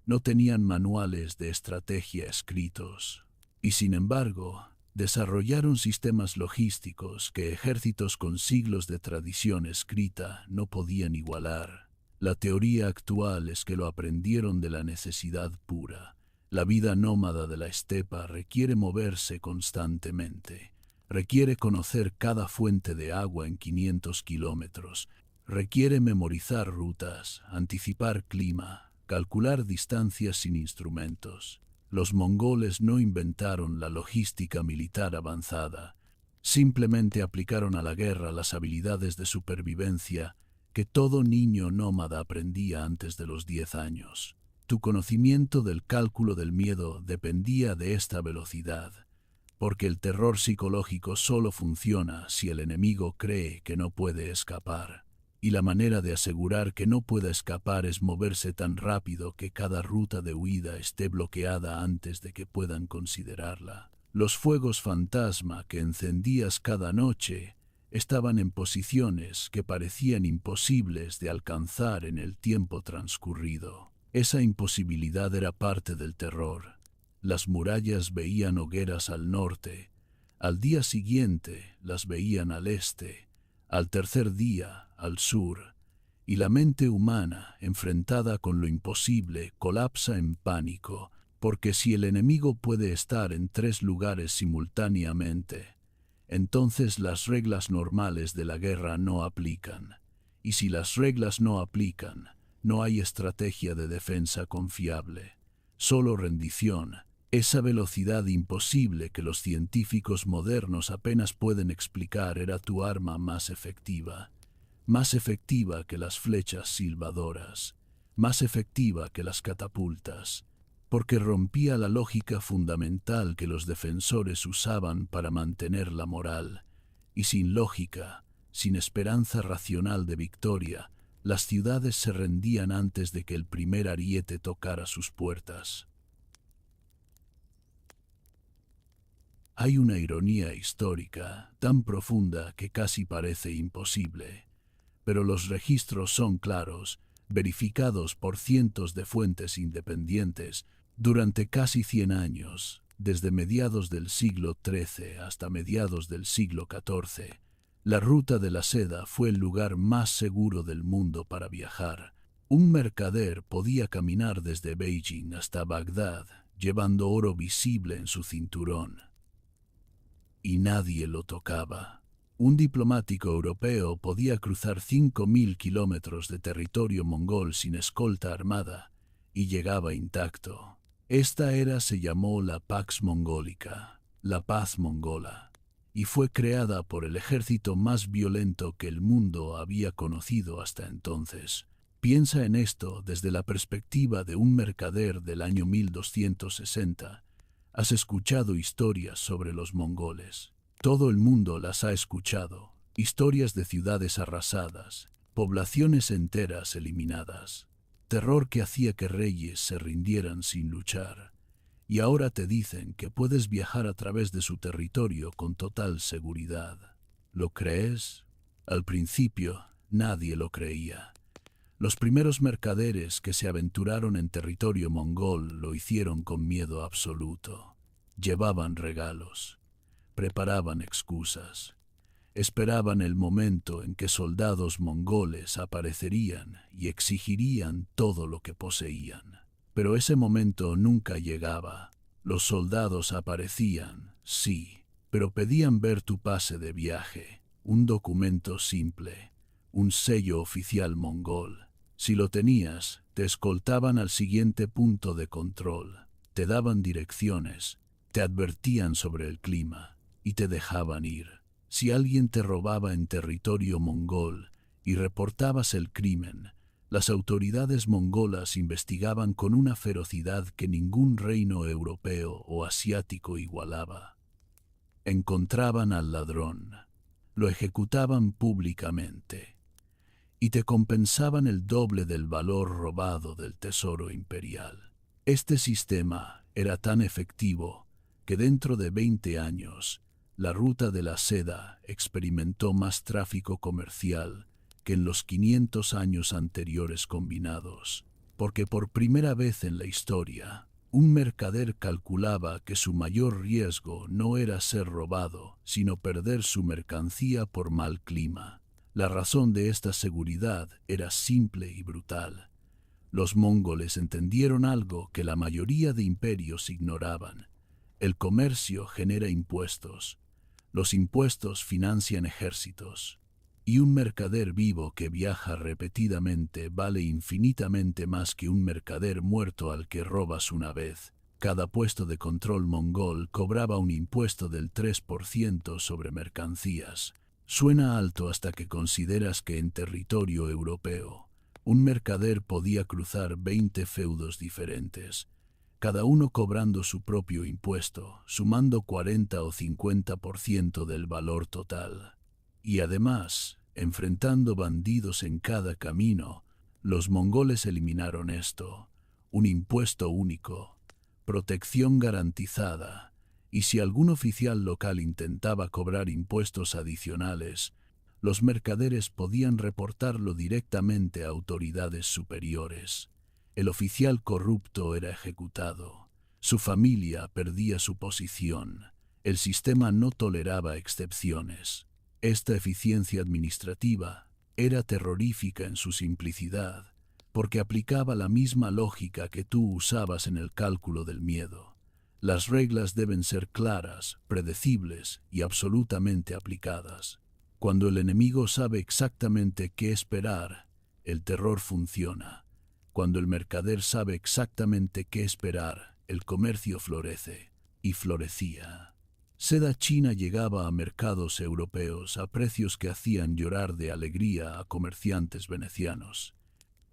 no tenían manuales de estrategia escritos. Y sin embargo, desarrollaron sistemas logísticos que ejércitos con siglos de tradición escrita no podían igualar. La teoría actual es que lo aprendieron de la necesidad pura. La vida nómada de la estepa requiere moverse constantemente. Requiere conocer cada fuente de agua en 500 kilómetros. Requiere memorizar rutas, anticipar clima, calcular distancias sin instrumentos. Los mongoles no inventaron la logística militar avanzada. Simplemente aplicaron a la guerra las habilidades de supervivencia que todo niño nómada aprendía antes de los 10 años. Tu conocimiento del cálculo del miedo dependía de esta velocidad, porque el terror psicológico solo funciona si el enemigo cree que no puede escapar. Y la manera de asegurar que no pueda escapar es moverse tan rápido que cada ruta de huida esté bloqueada antes de que puedan considerarla. Los fuegos fantasma que encendías cada noche estaban en posiciones que parecían imposibles de alcanzar en el tiempo transcurrido. Esa imposibilidad era parte del terror. Las murallas veían hogueras al norte, al día siguiente las veían al este, al tercer día al sur, y la mente humana, enfrentada con lo imposible, colapsa en pánico, porque si el enemigo puede estar en 3 lugares simultáneamente, entonces las reglas normales de la guerra no aplican. Y si las reglas no aplican, no hay estrategia de defensa confiable, solo rendición. Esa velocidad imposible que los científicos modernos apenas pueden explicar era tu arma más efectiva que las flechas silbadoras, más efectiva que las catapultas, porque rompía la lógica fundamental que los defensores usaban para mantener la moral, y sin lógica, sin esperanza racional de victoria, las ciudades se rendían antes de que el primer ariete tocara sus puertas. Hay una ironía histórica tan profunda que casi parece imposible, pero los registros son claros, verificados por cientos de fuentes independientes durante casi 100 años, desde mediados del siglo XIII hasta mediados del siglo XIV. La ruta de la seda fue el lugar más seguro del mundo para viajar. Un mercader podía caminar desde Beijing hasta Bagdad, llevando oro visible en su cinturón. Y nadie lo tocaba. Un diplomático europeo podía cruzar 5.000 kilómetros de territorio mongol sin escolta armada y llegaba intacto. Esta era se llamó la Pax Mongolica, la paz mongola, y fue creada por el ejército más violento que el mundo había conocido hasta entonces. Piensa en esto desde la perspectiva de un mercader del año 1260. Has escuchado historias sobre los mongoles. Todo el mundo las ha escuchado. Historias de ciudades arrasadas, poblaciones enteras eliminadas, terror que hacía que reyes se rindieran sin luchar. Y ahora te dicen que puedes viajar a través de su territorio con total seguridad. ¿Lo crees? Al principio, nadie lo creía. Los primeros mercaderes que se aventuraron en territorio mongol lo hicieron con miedo absoluto. Llevaban regalos, preparaban excusas, esperaban el momento en que soldados mongoles aparecerían y exigirían todo lo que poseían. Pero ese momento nunca llegaba. Los soldados aparecían, sí, pero pedían ver tu pase de viaje, un documento simple, un sello oficial mongol. Si lo tenías, te escoltaban al siguiente punto de control, te daban direcciones, te advertían sobre el clima y te dejaban ir. Si alguien te robaba en territorio mongol y reportabas el crimen, las autoridades mongolas investigaban con una ferocidad que ningún reino europeo o asiático igualaba. Encontraban al ladrón, lo ejecutaban públicamente y te compensaban el doble del valor robado del tesoro imperial. Este sistema era tan efectivo que dentro de 20 años, la ruta de la seda experimentó más tráfico comercial que en los 500 años anteriores combinados. porque por primera vez en la historia, un mercader calculaba que su mayor riesgo no era ser robado, sino perder su mercancía por mal clima. La razón de esta seguridad era simple y brutal. Los mongoles entendieron algo que la mayoría de imperios ignoraban. El comercio genera impuestos. Los impuestos financian ejércitos. Y un mercader vivo que viaja repetidamente vale infinitamente más que un mercader muerto al que robas una vez. Cada puesto de control mongol cobraba un impuesto del 3% sobre mercancías. Suena alto hasta que consideras que en territorio europeo, un mercader podía cruzar 20 feudos diferentes, cada uno cobrando su propio impuesto, sumando 40 o 50% del valor total. Y además, enfrentando bandidos en cada camino, los mongoles eliminaron esto, un impuesto único, protección garantizada, y si algún oficial local intentaba cobrar impuestos adicionales, los mercaderes podían reportarlo directamente a autoridades superiores. El oficial corrupto era ejecutado, su familia perdía su posición, el sistema no toleraba excepciones. Esta eficiencia administrativa era terrorífica en su simplicidad, porque aplicaba la misma lógica que tú usabas en el cálculo del miedo. Las reglas deben ser claras, predecibles y absolutamente aplicadas. Cuando el enemigo sabe exactamente qué esperar, el terror funciona. Cuando el mercader sabe exactamente qué esperar, el comercio florece, y florecía. Seda china llegaba a mercados europeos a precios que hacían llorar de alegría a comerciantes venecianos.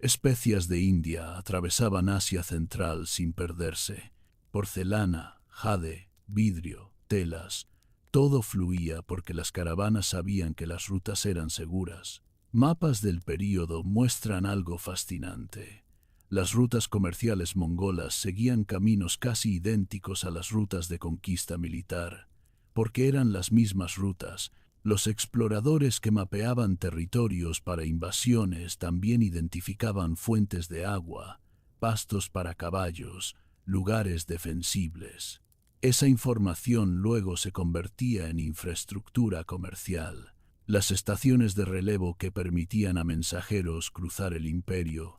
Especias de India atravesaban Asia Central sin perderse. Porcelana, jade, vidrio, telas, todo fluía porque las caravanas sabían que las rutas eran seguras. Mapas del período muestran algo fascinante. Las rutas comerciales mongolas seguían caminos casi idénticos a las rutas de conquista militar, porque eran las mismas rutas. Los exploradores que mapeaban territorios para invasiones también identificaban fuentes de agua, pastos para caballos, lugares defensibles. Esa información luego se convertía en infraestructura comercial. Las estaciones de relevo que permitían a mensajeros cruzar el imperio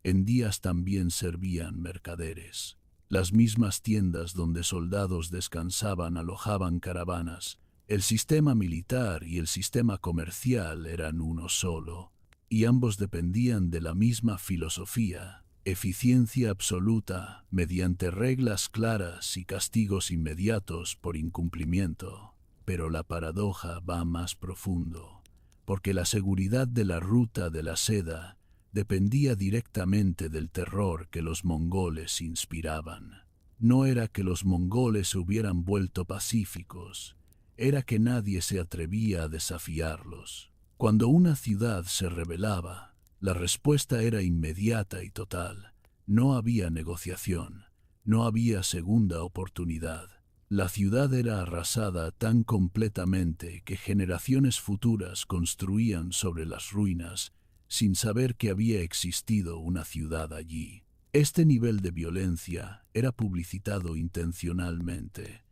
en días también servían mercaderes. Las mismas tiendas donde soldados descansaban alojaban caravanas. El sistema militar y el sistema comercial eran uno solo, y ambos dependían de la misma filosofía: eficiencia absoluta mediante reglas claras y castigos inmediatos por incumplimiento. Pero la paradoja va más profundo, porque la seguridad de la ruta de la seda dependía directamente del terror que los mongoles inspiraban. No era que los mongoles se hubieran vuelto pacíficos, era que nadie se atrevía a desafiarlos. Cuando una ciudad se rebelaba, la respuesta era inmediata y total. No había negociación, no había segunda oportunidad. La ciudad era arrasada tan completamente que generaciones futuras construían sobre las ruinas sin saber que había existido una ciudad allí. Este nivel de violencia era publicitado intencionalmente,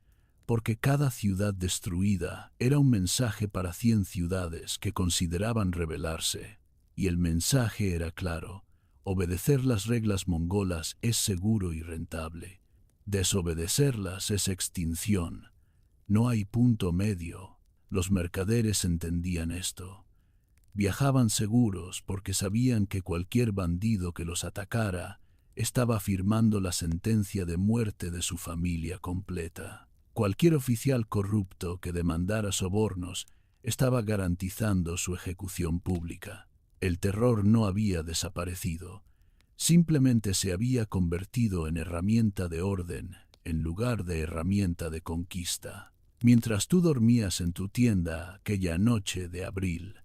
porque cada ciudad destruida era un mensaje para 100 ciudades que consideraban rebelarse, y el mensaje era claro: obedecer las reglas mongolas es seguro y rentable. Desobedecerlas es extinción. No hay punto medio. Los mercaderes entendían esto. Viajaban seguros porque sabían que cualquier bandido que los atacara estaba firmando la sentencia de muerte de su familia completa. Cualquier oficial corrupto que demandara sobornos estaba garantizando su ejecución pública. El terror no había desaparecido, simplemente se había convertido en herramienta de orden en lugar de herramienta de conquista. Mientras tú dormías en tu tienda aquella noche de abril,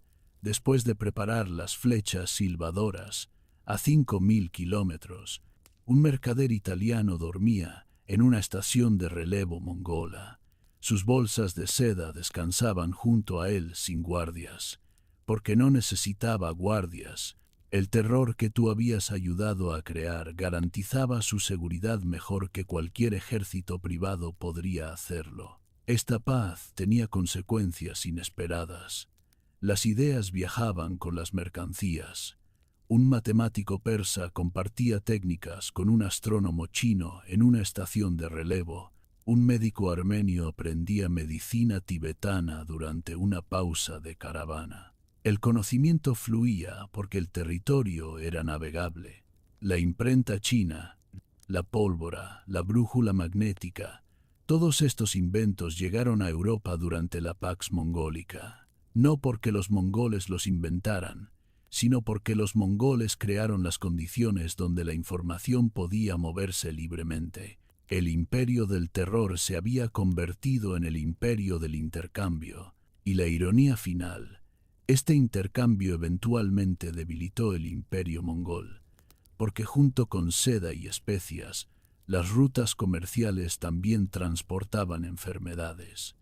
después de preparar las flechas silbadoras a 5.000 kilómetros, un mercader italiano dormía en una estación de relevo mongola. Sus bolsas de seda descansaban junto a él sin guardias, porque no necesitaba guardias, El terror que tú habías ayudado a crear garantizaba su seguridad mejor que cualquier ejército privado podría hacerlo. Esta paz tenía consecuencias inesperadas. Las ideas viajaban con las mercancías. Un matemático persa compartía técnicas con un astrónomo chino en una estación de relevo. Un médico armenio aprendía medicina tibetana durante una pausa de caravana. El conocimiento fluía porque el territorio era navegable. La imprenta china, la pólvora, la brújula magnética, todos estos inventos llegaron a Europa durante la Pax Mongólica. No porque los mongoles los inventaran, sino porque los mongoles crearon las condiciones donde la información podía moverse libremente. El imperio del terror se había convertido en el imperio del intercambio, y la ironía final, este intercambio eventualmente debilitó el imperio mongol, porque junto con seda y especias, las rutas comerciales también transportaban enfermedades.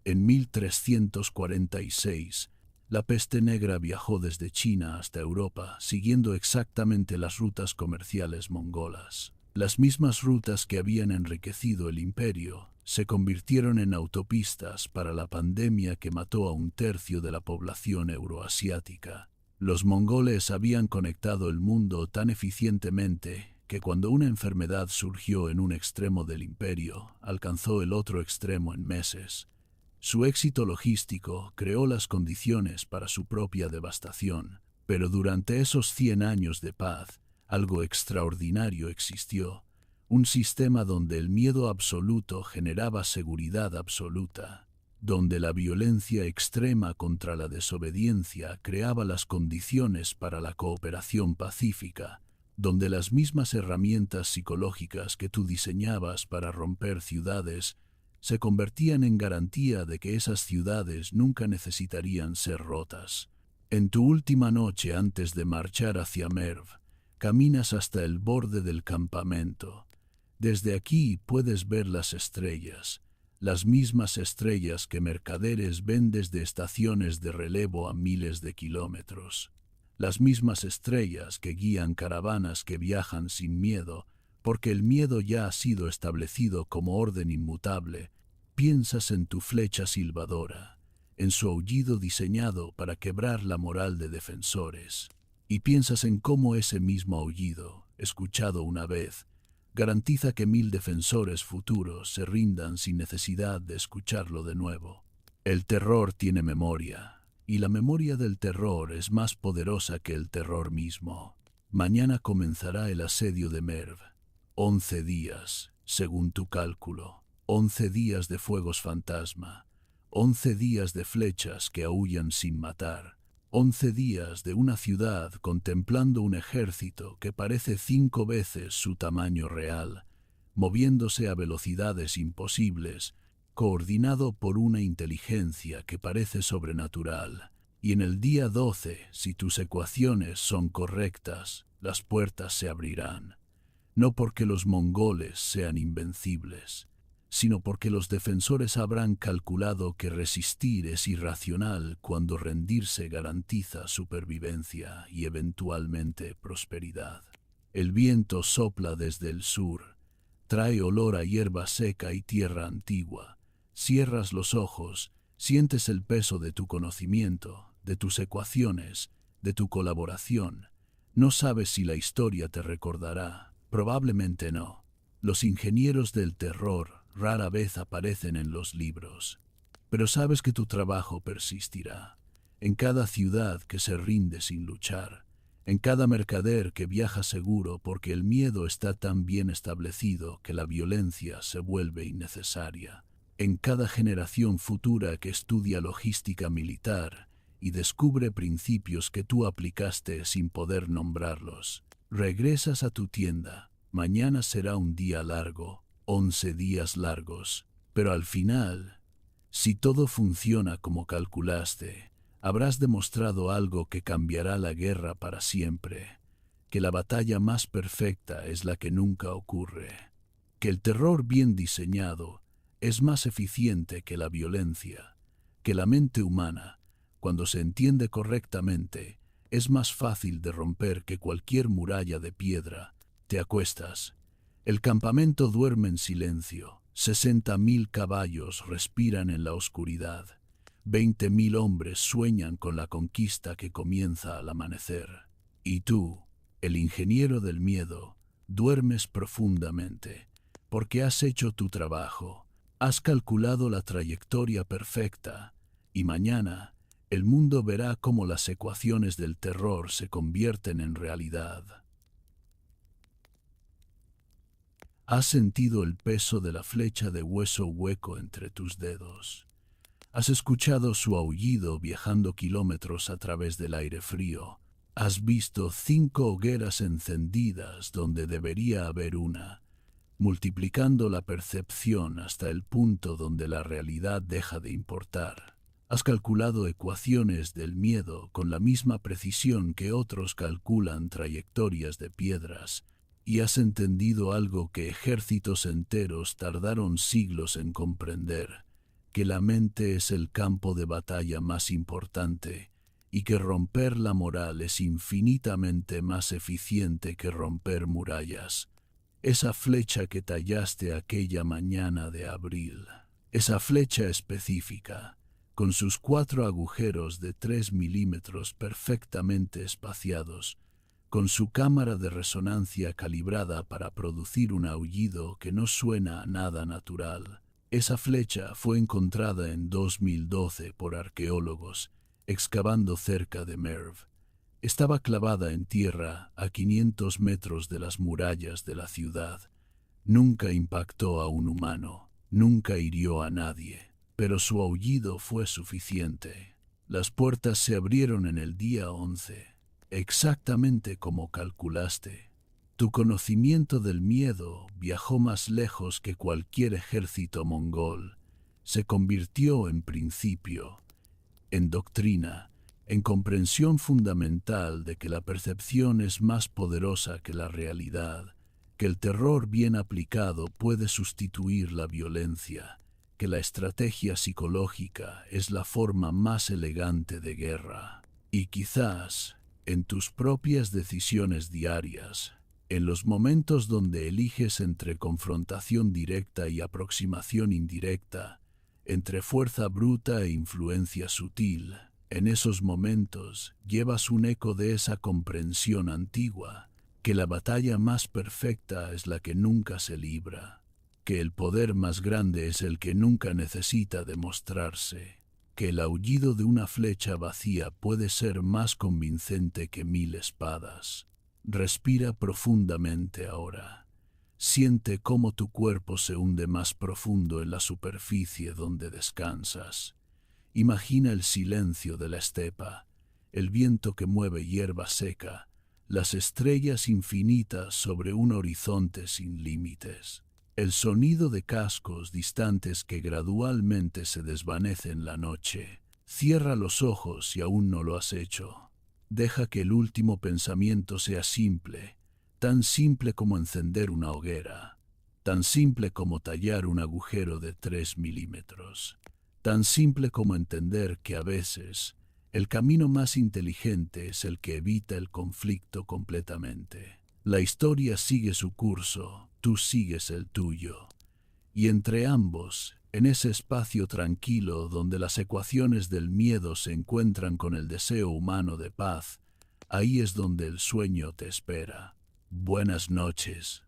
En 1346, la peste negra viajó desde China hasta Europa, siguiendo exactamente las rutas comerciales mongolas. Las mismas rutas que habían enriquecido el imperio se convirtieron en autopistas para la pandemia que mató a 1/3 de la población euroasiática. Los mongoles habían conectado el mundo tan eficientemente que cuando una enfermedad surgió en un extremo del imperio, alcanzó el otro extremo en meses. Su éxito logístico creó las condiciones para su propia devastación, pero durante esos 100 años de paz, algo extraordinario existió, un sistema donde el miedo absoluto generaba seguridad absoluta, donde la violencia extrema contra la desobediencia creaba las condiciones para la cooperación pacífica, donde las mismas herramientas psicológicas que tú diseñabas para romper ciudades se convertían en garantía de que esas ciudades nunca necesitarían ser rotas. En tu última noche antes de marchar hacia Merv, caminas hasta el borde del campamento. Desde aquí puedes ver las estrellas, las mismas estrellas que mercaderes ven desde estaciones de relevo a miles de kilómetros. Las mismas estrellas que guían caravanas que viajan sin miedo, porque el miedo ya ha sido establecido como orden inmutable. Piensas en tu flecha silbadora, en su aullido diseñado para quebrar la moral de defensores, y piensas en cómo ese mismo aullido, escuchado una vez, garantiza que 1000 defensores futuros se rindan sin necesidad de escucharlo de nuevo. El terror tiene memoria, y la memoria del terror es más poderosa que el terror mismo. Mañana comenzará el asedio de Merv. 11 días, según tu cálculo. 11 días de fuegos fantasma. 11 días de flechas que aúllan sin matar. 11 días de una ciudad contemplando un ejército que parece 5 veces su tamaño real, moviéndose a velocidades imposibles, coordinado por una inteligencia que parece sobrenatural. Y en el día 12, si tus ecuaciones son correctas, las puertas se abrirán. No porque los mongoles sean invencibles, sino porque los defensores habrán calculado que resistir es irracional cuando rendirse garantiza supervivencia y eventualmente prosperidad. El viento sopla desde el sur, trae olor a hierba seca y tierra antigua. Cierras los ojos, sientes el peso de tu conocimiento, de tus ecuaciones, de tu colaboración. No sabes si la historia te recordará, probablemente no. Los ingenieros del terror rara vez aparecen en los libros, pero sabes que tu trabajo persistirá. En cada ciudad que se rinde sin luchar, en cada mercader que viaja seguro porque el miedo está tan bien establecido que la violencia se vuelve innecesaria, en cada generación futura que estudia logística militar y descubre principios que tú aplicaste sin poder nombrarlos. Regresas a tu tienda. Mañana será un día largo, 11 días largos, pero al final, si todo funciona como calculaste, habrás demostrado algo que cambiará la guerra para siempre, que la batalla más perfecta es la que nunca ocurre, que el terror bien diseñado es más eficiente que la violencia, que la mente humana, cuando se entiende correctamente, Es más fácil de romper que cualquier muralla de piedra. Te acuestas. El campamento duerme en silencio. 60.000 caballos respiran en la oscuridad. 20.000 hombres sueñan con la conquista que comienza al amanecer. Y tú, el ingeniero del miedo, duermes profundamente, porque has hecho tu trabajo, has calculado la trayectoria perfecta, y mañana el mundo verá cómo las ecuaciones del terror se convierten en realidad. Has sentido el peso de la flecha de hueso hueco entre tus dedos. Has escuchado su aullido viajando kilómetros a través del aire frío. Has visto 5 hogueras encendidas donde debería haber una, multiplicando la percepción hasta el punto donde la realidad deja de importar. Has calculado ecuaciones del miedo con la misma precisión que otros calculan trayectorias de piedras, y has entendido algo que ejércitos enteros tardaron siglos en comprender, que la mente es el campo de batalla más importante y que romper la moral es infinitamente más eficiente que romper murallas. Esa flecha que tallaste aquella mañana de abril, esa flecha específica, con sus 4 agujeros de 3 milímetros perfectamente espaciados, con su cámara de resonancia calibrada para producir un aullido que no suena a nada natural. Esa flecha fue encontrada en 2012 por arqueólogos, excavando cerca de Merv. Estaba clavada en tierra a 500 metros de las murallas de la ciudad. Nunca impactó a un humano, nunca hirió a nadie, pero su aullido fue suficiente. Las puertas se abrieron en el día 11. Exactamente como calculaste. Tu conocimiento del miedo viajó más lejos que cualquier ejército mongol. Se convirtió en principio, en doctrina, en comprensión fundamental de que la percepción es más poderosa que la realidad, que el terror bien aplicado puede sustituir la violencia, que la estrategia psicológica es la forma más elegante de guerra. Y quizás, en tus propias decisiones diarias, en los momentos donde eliges entre confrontación directa y aproximación indirecta, entre fuerza bruta e influencia sutil, en esos momentos llevas un eco de esa comprensión antigua, que la batalla más perfecta es la que nunca se libra, que el poder más grande es el que nunca necesita demostrarse, que el aullido de una flecha vacía puede ser más convincente que 1000 espadas. Respira profundamente ahora. Siente cómo tu cuerpo se hunde más profundo en la superficie donde descansas. Imagina el silencio de la estepa, el viento que mueve hierba seca, las estrellas infinitas sobre un horizonte sin límites. El sonido de cascos distantes que gradualmente se desvanece en la noche. Cierra los ojos si aún no lo has hecho. Deja que el último pensamiento sea simple, tan simple como encender una hoguera, tan simple como tallar un agujero de 3 milímetros, tan simple como entender que a veces el camino más inteligente es el que evita el conflicto completamente. La historia sigue su curso, tú sigues el tuyo. Y entre ambos, en ese espacio tranquilo donde las ecuaciones del miedo se encuentran con el deseo humano de paz, ahí es donde el sueño te espera. Buenas noches.